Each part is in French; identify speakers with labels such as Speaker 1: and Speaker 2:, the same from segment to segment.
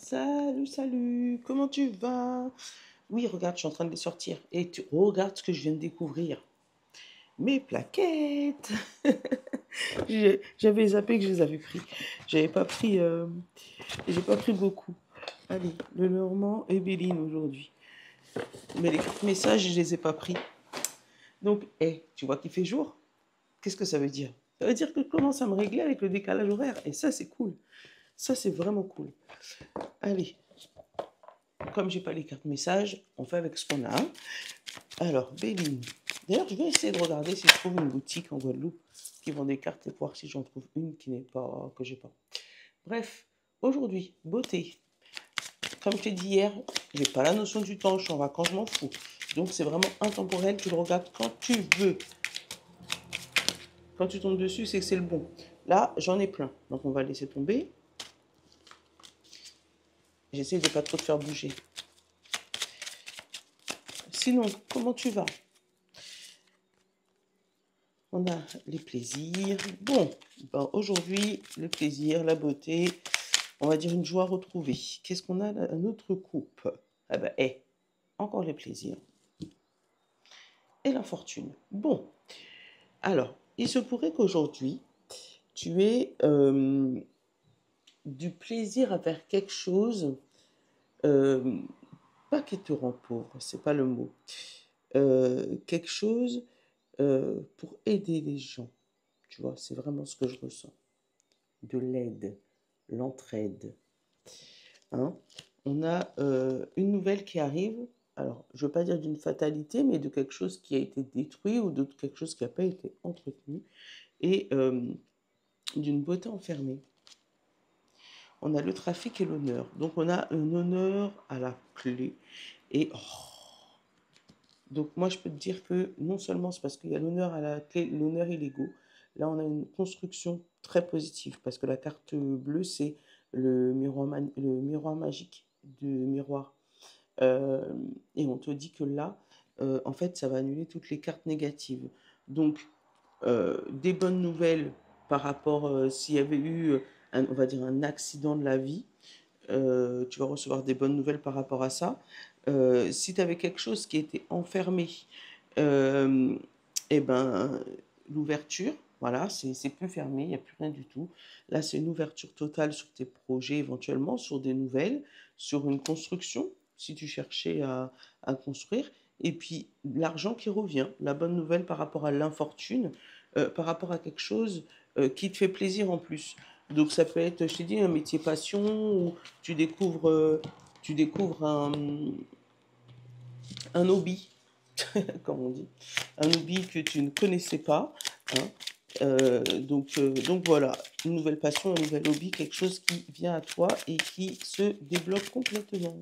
Speaker 1: Salut, salut, comment tu vas? Oui, regarde, je suis en train de les sortir. Et tu regardes ce que je viens de découvrir. Mes plaquettes. J'avais zappé que je les avais pris. J'avais pas pris, j'ai pas pris beaucoup. Allez, le Normand et Béline aujourd'hui. Mais les cartes messages, je les ai pas pris. Donc, tu vois qu'il fait jour? Qu'est-ce que ça veut dire? Ça veut dire que je commence à me régler avec le décalage horaire. Et ça, c'est cool. Ça, c'est vraiment cool. Allez, comme j'ai pas les cartes messages, on fait avec ce qu'on a. Alors, Béline. D'ailleurs, je vais essayer de regarder si je trouve une boutique en Guadeloupe qui vend des cartes et voir si j'en trouve une qui n'est pas, que j'ai pas. Bref, aujourd'hui, beauté. Comme je t'ai dit hier, j'ai pas la notion du temps, je suis en vacances, je m'en fous. Donc c'est vraiment intemporel, tu le regardes quand tu veux. Quand tu tombes dessus, c'est que c'est le bon. Là, j'en ai plein, donc on va laisser tomber. J'essaie de pas trop te faire bouger. Sinon, comment tu vas? On a les plaisirs. Bon, ben aujourd'hui, le plaisir, la beauté, on va dire une joie retrouvée. Qu'est-ce qu'on a à notre coupe? Ah ben, encore les plaisirs. Et la fortune. Bon, alors, il se pourrait qu'aujourd'hui, tu aies du plaisir à faire quelque chose, euh, pas qui te rend pauvre, c'est pas le mot. Quelque chose pour aider les gens. Tu vois, c'est vraiment ce que je ressens. De l'aide, l'entraide. Hein. On a une nouvelle qui arrive. Alors, je ne veux pas dire d'une fatalité, mais de quelque chose qui a été détruit ou de quelque chose qui n'a pas été entretenu et d'une beauté enfermée. On a le trafic et l'honneur. Donc, on a un honneur à la clé. Et donc, moi, je peux te dire que non seulement c'est parce qu'il y a l'honneur à la clé, l'honneur et l'ego. Là, on a une construction très positive parce que la carte bleue, c'est le miroir magique du miroir. Euh, et on te dit que là, en fait, ça va annuler toutes les cartes négatives. Donc, des bonnes nouvelles par rapport s'il y avait eu, on va dire, un accident de la vie. Tu vas recevoir des bonnes nouvelles par rapport à ça. Si tu avais quelque chose qui était enfermé, euh, eh ben, l'ouverture, voilà, c'est plus fermé, il n'y a plus rien du tout. Là, c'est une ouverture totale sur tes projets, éventuellement, sur des nouvelles, sur une construction, si tu cherchais à construire. Et puis, l'argent qui revient, la bonne nouvelle par rapport à l'infortune, par rapport à quelque chose qui te fait plaisir en plus. Donc, ça peut être, je t'ai dit, un métier passion, ou tu découvres un hobby, comme on dit, un hobby que tu ne connaissais pas. Hein. Donc voilà, une nouvelle passion, un nouvel hobby, quelque chose qui vient à toi et qui se débloque complètement.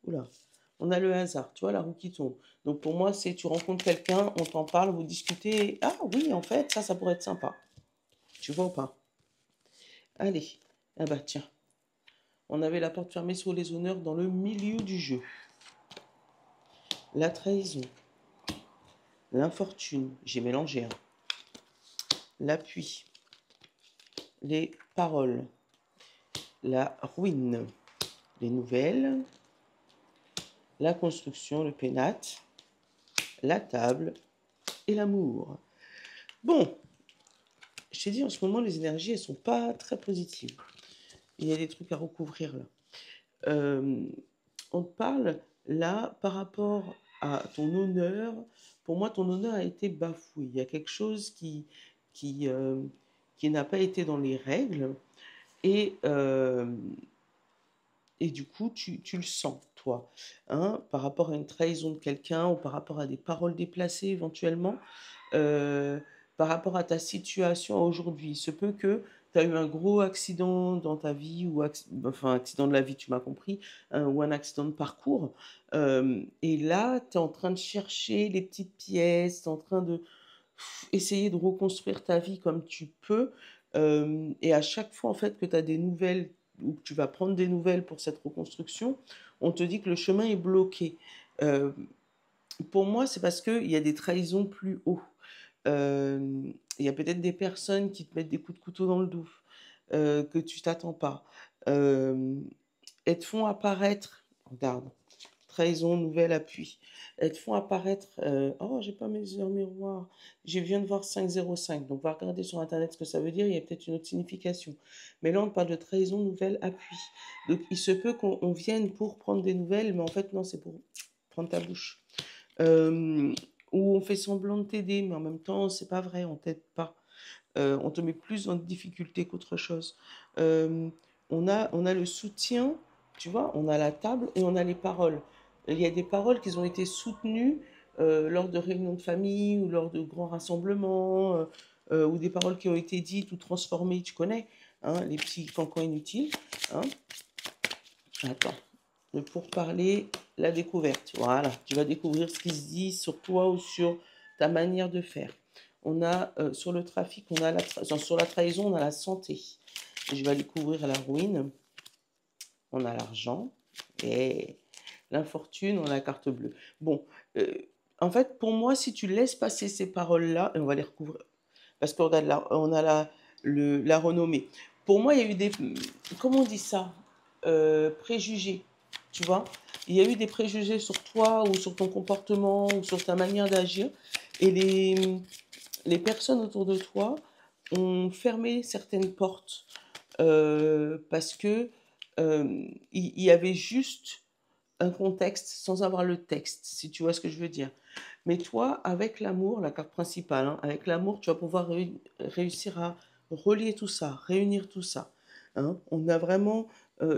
Speaker 1: Oula, on a le hasard, tu vois, la roue qui tombe. Donc pour moi, c'est tu rencontres quelqu'un, on t'en parle, vous discutez. Ah oui, en fait, ça pourrait être sympa. Tu vois ou pas? Allez, ah bah tiens, on avait la porte fermée sur les honneurs dans le milieu du jeu. La trahison, l'infortune, j'ai mélangé, hein. L'appui, les paroles, la ruine, les nouvelles, la construction, le pénate, la table et l'amour. Bon, je t'ai dit, en ce moment, les énergies, elles sont pas très positives. Il y a des trucs à recouvrir là. Euh, on te parle là par rapport à ton honneur. Pour moi, ton honneur a été bafoué. Il y a quelque chose qui, euh, qui n'a pas été dans les règles et, euh, et du coup, tu le sens, toi, hein, par rapport à une trahison de quelqu'un ou par rapport à des paroles déplacées éventuellement, euh, par rapport à ta situation aujourd'hui. Il se peut que tu as eu un gros accident dans ta vie, ou enfin accident de la vie, tu m'as compris, hein, ou un accident de parcours. Et là, tu es en train de chercher les petites pièces, tu es en train de essayer de reconstruire ta vie comme tu peux. Et à chaque fois, en fait, que tu as des nouvelles ou que tu vas prendre des nouvelles pour cette reconstruction, on te dit que le chemin est bloqué. Euh, pour moi, c'est parce qu'il y a des trahisons plus haut. Il y a peut-être des personnes qui te mettent des coups de couteau dans le dos, que tu t'attends pas. Euh, elles te font apparaître, regarde, trahison, nouvel appui. Elles te font apparaître, oh, j'ai pas mes heures miroirs. Je viens de voir 505. Donc, va regarder sur Internet ce que ça veut dire. Il y a peut-être une autre signification. Mais là, on parle de trahison, nouvel appui. Donc, il se peut qu'on vienne pour prendre des nouvelles, mais en fait, non, c'est pour prendre ta bouche. Euh, Où on fait semblant de t'aider, mais en même temps, c'est pas vrai, on t'aide pas. On te met plus en difficulté qu'autre chose. Euh, on a le soutien, tu vois, on a la table et on a les paroles. Il y a des paroles qui ont été soutenues lors de réunions de famille ou lors de grands rassemblements, ou des paroles qui ont été dites ou transformées, tu connais, hein, les petits cancans inutiles. Hein. Attends, le pourparler, la découverte. Voilà, tu vas découvrir ce qui se dit sur toi ou sur ta manière de faire. On a sur le trafic, on a sur la trahison, on a la santé. Et je vais aller couvrir la ruine. On a l'argent et l'infortune, on a la carte bleue. Bon, euh, en fait, pour moi, si tu laisses passer ces paroles-là, et on va les recouvrir, parce qu'on a, on a la renommée. Pour moi, il y a eu des, comment on dit ça, préjugés, tu vois. Il y a eu des préjugés sur toi ou sur ton comportement ou sur ta manière d'agir. Et les personnes autour de toi ont fermé certaines portes parce que il y avait juste un contexte sans avoir le texte, si tu vois ce que je veux dire. Mais toi, avec l'amour, la carte principale, hein, avec l'amour, tu vas pouvoir réussir à relier tout ça, réunir tout ça. Hein. On a vraiment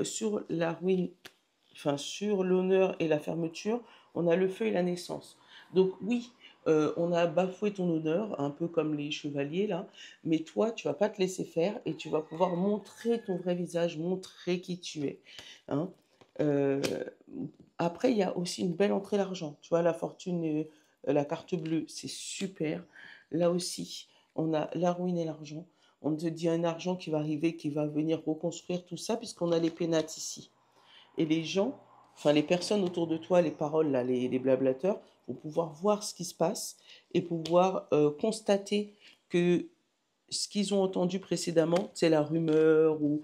Speaker 1: sur la ruine, enfin sur l'honneur et la fermeture, on a le feu et la naissance. Donc oui, on a bafoué ton honneur, un peu comme les chevaliers là, mais toi, tu vas pas te laisser faire et tu vas pouvoir montrer ton vrai visage, montrer qui tu es. Hein. Euh, Après, il y a aussi une belle entrée d'argent. Tu vois, la fortune et la carte bleue, c'est super. Là aussi, on a la ruine et l'argent. On te dit un argent qui va arriver, qui va venir reconstruire tout ça, puisqu'on a les pénates ici. Et les gens, enfin les personnes autour de toi, les paroles, là, les blablateurs, vont pouvoir voir ce qui se passe et pouvoir constater que ce qu'ils ont entendu précédemment, c'est la rumeur ou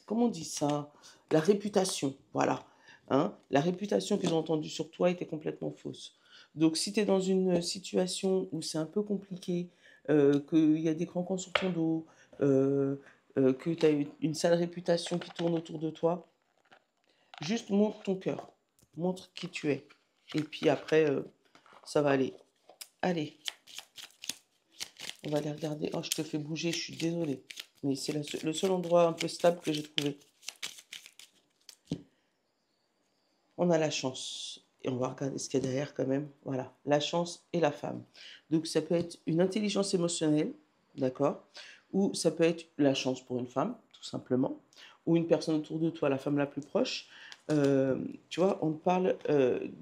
Speaker 1: comment on dit ça, la réputation, voilà. Hein, la réputation qu'ils ont entendue sur toi était complètement fausse. Donc si tu es dans une situation où c'est un peu compliqué, qu'il y a des craquants sur ton dos, que tu as une sale réputation qui tourne autour de toi, juste montre ton cœur, montre qui tu es. Et puis après, ça va aller. Allez, on va aller regarder. Oh, je te fais bouger, je suis désolée. Mais c'est le seul endroit un peu stable que j'ai trouvé. On a la chance. Et on va regarder ce qu'il y a derrière quand même. Voilà, la chance et la femme. Donc ça peut être une intelligence émotionnelle, d'accord? Ou ça peut être la chance pour une femme, tout simplement. Ou une personne autour de toi, la femme la plus proche. Euh, Tu vois, on parle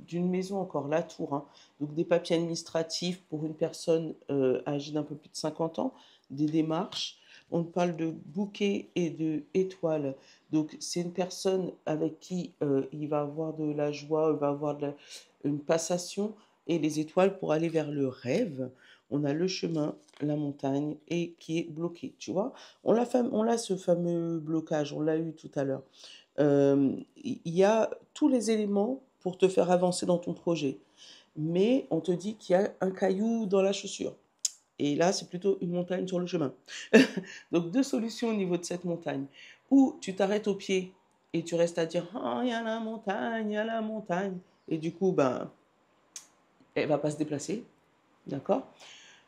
Speaker 1: d'une maison encore, la tour. Hein. Donc des papiers administratifs pour une personne âgée d'un peu plus de 50 ans, des démarches. On parle de bouquets et de étoiles. Donc c'est une personne avec qui il va avoir de la joie, il va avoir une passation et les étoiles pour aller vers le rêve. On a le chemin, la montagne et qui est bloqué, tu vois. On l'a ce fameux blocage, on l'a eu tout à l'heure. Il y a tous les éléments pour te faire avancer dans ton projet. Mais on te dit qu'il y a un caillou dans la chaussure. Et là, c'est plutôt une montagne sur le chemin. Donc, deux solutions au niveau de cette montagne. Ou tu t'arrêtes au pied et tu restes à dire oh, il y a la montagne, il y a la montagne. Et du coup, ben, elle va pas se déplacer. D'accord.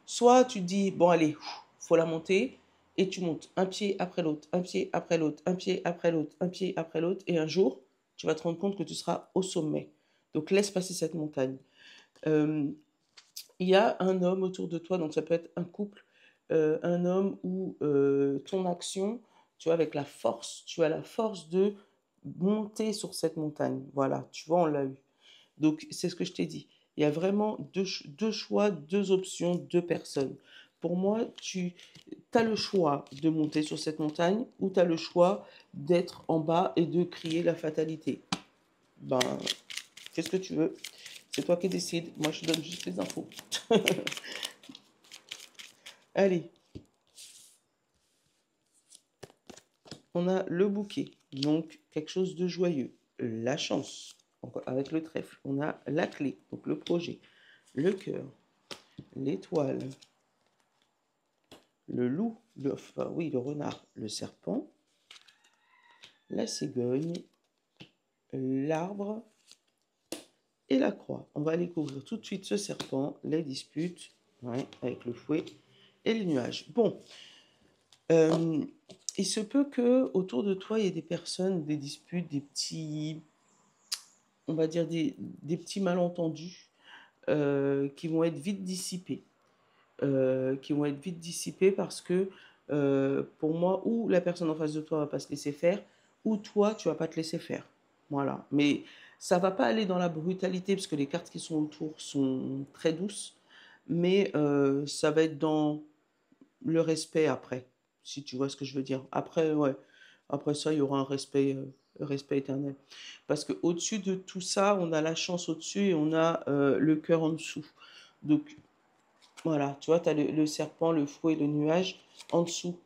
Speaker 1: Soit tu te dis bon, allez, faut la monter. Et tu montes un pied après l'autre, un pied après l'autre, un pied après l'autre, un pied après l'autre. Et un jour, tu vas te rendre compte que tu seras au sommet. Donc, laisse passer cette montagne. Euh, il y a un homme autour de toi, donc ça peut être un couple, un homme où ton action, tu vois, avec la force, tu as la force de monter sur cette montagne. Voilà, tu vois, on l'a eu. Donc, c'est ce que je t'ai dit. Il y a vraiment deux choix, deux options, deux personnes. Pour moi, tu as le choix de monter sur cette montagne ou tu as le choix d'être en bas et de crier la fatalité. Ben, qu'est-ce que tu veux? C'est toi qui décides. Moi, je donne juste les infos. Allez, on a le bouquet, donc quelque chose de joyeux. La chance, avec le trèfle. On a la clé, donc le projet. Le cœur, l'étoile, le loup, enfin, oui, le renard, le serpent, la cigogne, l'arbre et la croix. On va aller couvrir tout de suite ce serpent, les disputes, ouais, avec le fouet et les nuages. Bon, il se peut que autour de toi, il y ait des personnes, des disputes, des petits, on va dire des petits malentendus qui vont être vite dissipés. Parce que pour moi, ou la personne en face de toi va pas se laisser faire, ou toi, tu vas pas te laisser faire. Voilà. Mais ça va pas aller dans la brutalité, parce que les cartes qui sont autour sont très douces, mais ça va être dans le respect après, si tu vois ce que je veux dire. Après, ouais, après ça, il y aura un respect éternel. Parce que au-dessus de tout ça, on a la chance au-dessus et on a le cœur en dessous. Donc, voilà, tu vois, tu as le serpent, le fouet, le nuage. En dessous,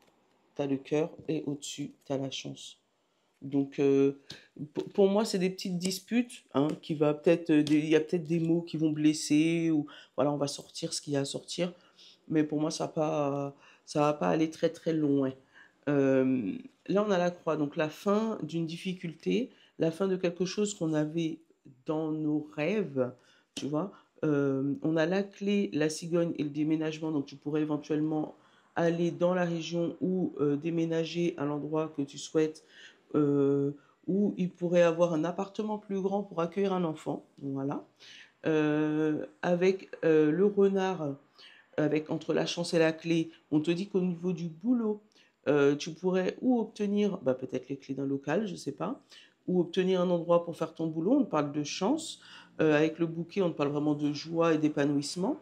Speaker 1: tu as le cœur et au-dessus, tu as la chance. Donc, pour moi, c'est des petites disputes, hein, qui va peut-être, il y a peut-être des mots qui vont blesser, ou voilà, on va sortir ce qu'il y a à sortir. Mais pour moi, ça va pas aller très très loin. Là, on a la croix, donc la fin d'une difficulté, la fin de quelque chose qu'on avait dans nos rêves, tu vois. On a la clé, la cigogne et le déménagement, donc tu pourrais éventuellement aller dans la région ou déménager à l'endroit que tu souhaites, euh, où il pourrait avoir un appartement plus grand pour accueillir un enfant, voilà. Avec le renard, avec entre la chance et la clé, on te dit qu'au niveau du boulot, tu pourrais ou obtenir bah, peut-être les clés d'un local, je ne sais pas, ou obtenir un endroit pour faire ton boulot. On parle de chance. Avec le bouquet, on parle vraiment de joie et d'épanouissement.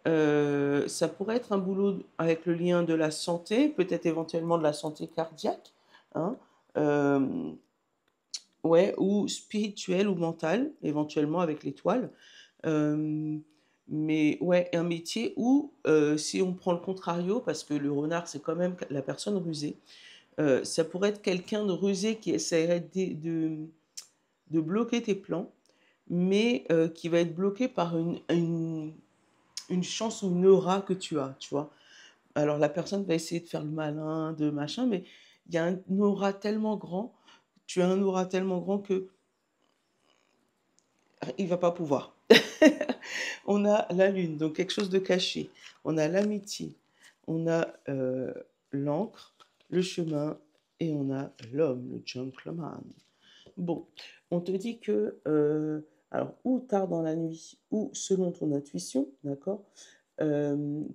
Speaker 1: Ça pourrait être un boulot avec le lien de la santé, peut-être éventuellement de la santé cardiaque, hein, euh, ouais, ou spirituelle ou mentale, éventuellement avec l'étoile. Euh, mais ouais, un métier où, si on prend le contrario, parce que le renard, c'est quand même la personne rusée, ça pourrait être quelqu'un de rusé qui essaierait de bloquer tes plans, mais qui va être bloqué par une chance ou une aura que tu as, tu vois. Alors la personne va essayer de faire le malin, de machin, mais il y a un aura tellement grand, tu as un aura tellement grand que il va pas pouvoir. On a la lune, donc quelque chose de caché. On a l'amitié, on a l'encre, le chemin et on a l'homme, le gentleman. Bon, on te dit que, alors, ou tard dans la nuit, ou selon ton intuition, d'accord,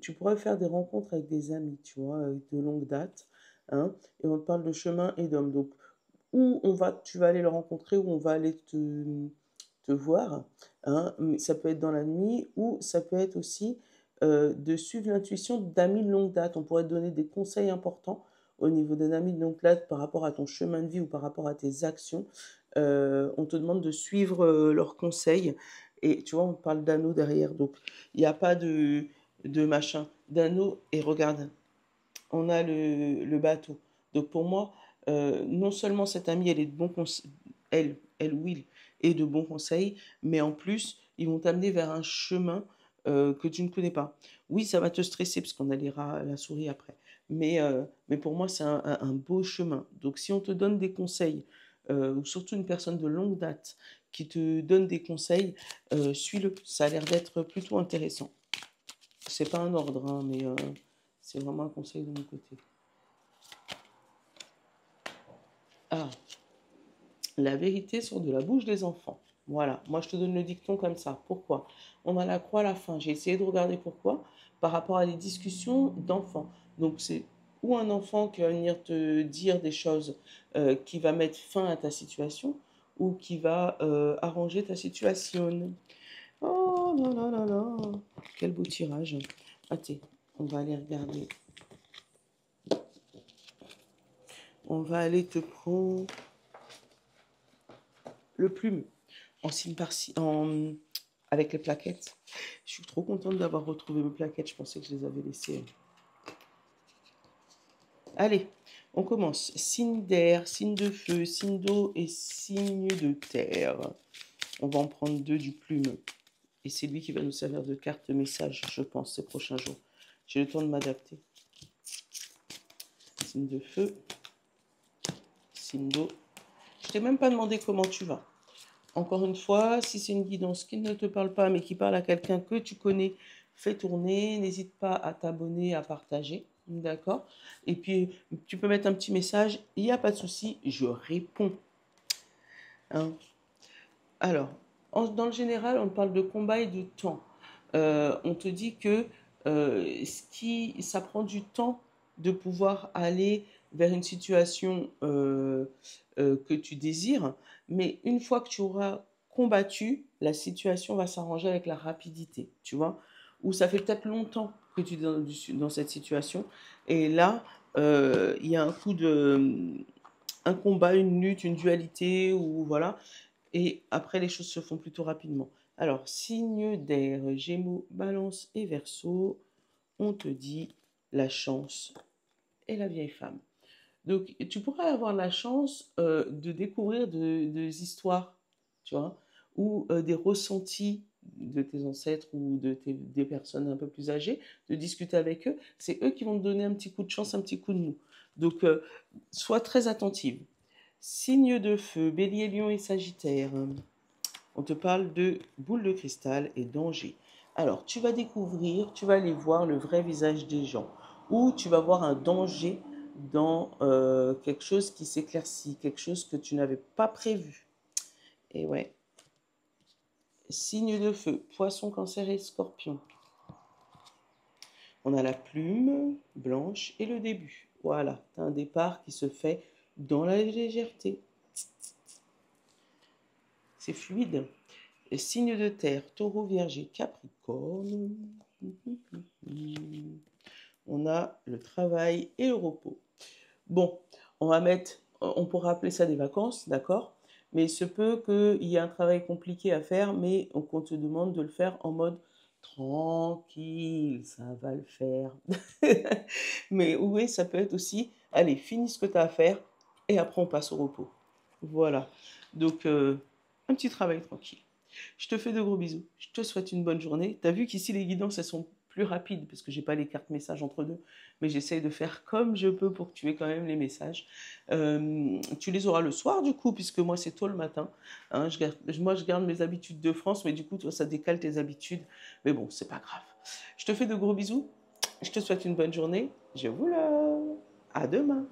Speaker 1: tu pourrais faire des rencontres avec des amis, tu vois, de longue date, hein, et on te parle de chemin et d'homme. Donc, où tu vas aller le rencontrer, où on va aller te voir, hein, mais ça peut être dans la nuit, ou ça peut être aussi de suivre l'intuition d'amis de longue date. On pourrait te donner des conseils importants au niveau d'un ami de longue date par rapport à ton chemin de vie ou par rapport à tes actions. On te demande de suivre leurs conseils. Et tu vois, on parle d'anneau derrière. Donc, il n'y a pas de machin. D'anneau, et regarde, on a le bateau. Donc, pour moi, non seulement cette amie, elle est de bons conseils, elle, Will, est de bons conseils, mais en plus, ils vont t'amener vers un chemin que tu ne connais pas. Oui, ça va te stresser, parce qu'on a la souris après. Mais pour moi, c'est un beau chemin. Donc, si on te donne des conseils, ou surtout une personne de longue date qui te donne des conseils, suis-le. Ça a l'air d'être plutôt intéressant. C'est pas un ordre, hein, mais c'est vraiment un conseil de mon côté. Ah, la vérité sort de la bouche des enfants. Voilà, moi je te donne le dicton comme ça. Pourquoi? On a la croix à la fin. J'ai essayé de regarder pourquoi. Par rapport à des discussions d'enfants. Donc c'est ou un enfant qui va venir te dire des choses qui va mettre fin à ta situation, ou qui va arranger ta situation. Oh là là là là, quel beau tirage. Attends, on va aller regarder. On va aller te prendre le plume en signe par avec les plaquettes. Je suis trop contente d'avoir retrouvé mes plaquettes. Je pensais que je les avais laissées. Allez, On commence. Signe d'air, signe de feu, signe d'eau et signe de terre. On va en prendre 2 du plume. Et c'est lui qui va nous servir de carte message, je pense, ces prochains jours. J'ai le temps de m'adapter. Signe de feu, signe d'eau. Je t'ai même pas demandé comment tu vas. Encore une fois, si c'est une guidance qui ne te parle pas, mais qui parle à quelqu'un que tu connais, fais tourner. N'hésite pas à t'abonner, à partager. D'accord? Et puis, tu peux mettre un petit message. Il n'y a pas de souci, je réponds. Hein? Alors, dans le général, on parle de combat et de temps. On te dit que ça prend du temps de pouvoir aller vers une situation que tu désires, mais une fois que tu auras combattu, la situation va s'arranger avec la rapidité, tu vois, ou ça fait peut-être longtemps que tu es dans cette situation, et là, il y a un combat, une lutte, une dualité, ou voilà, et après les choses se font plutôt rapidement. Alors, signe d'air, Gémeaux, Balance et Verseau, on te dit la chance et la vieille femme. Donc, tu pourrais avoir la chance de découvrir des histoires, tu vois, ou des ressentis de tes ancêtres ou des personnes un peu plus âgées, de discuter avec eux. C'est eux qui vont te donner un petit coup de chance, un petit coup de mou. Donc, sois très attentive. Signe de feu, Bélier, Lion et Sagittaire. On te parle de boules de cristal et danger. Alors, tu vas découvrir, tu vas aller voir le vrai visage des gens, ou tu vas voir un danger dans quelque chose qui s'éclaircit, quelque chose que tu n'avais pas prévu. Et ouais. Signe de feu, poisson, cancer et scorpion. On a la plume blanche et le début. Voilà, tu as un départ qui se fait dans la légèreté. C'est fluide. Signe de terre, taureau, vierge, capricorne. On a le travail et le repos. Bon, on pourra appeler ça des vacances, d'accord? Mais il se peut qu'il y ait un travail compliqué à faire, mais qu'on te demande de le faire en mode tranquille, ça va le faire. Mais oui, ça peut être aussi, allez, finis ce que tu as à faire et après on passe au repos. Voilà. Donc, un petit travail tranquille. Je te fais de gros bisous. Je te souhaite une bonne journée. Tu as vu qu'ici, les guidances, elles sont plus rapides parce que j'ai pas les cartes messages entre deux. Mais j'essaye de faire comme je peux pour que tu aies quand même les messages. Tu les auras le soir, du coup, puisque moi, c'est tôt le matin. Hein, moi, je garde mes habitudes de France, mais du coup, toi, ça décale tes habitudes. Mais bon, c'est pas grave. Je te fais de gros bisous. Je te souhaite une bonne journée. Je vous love. À demain.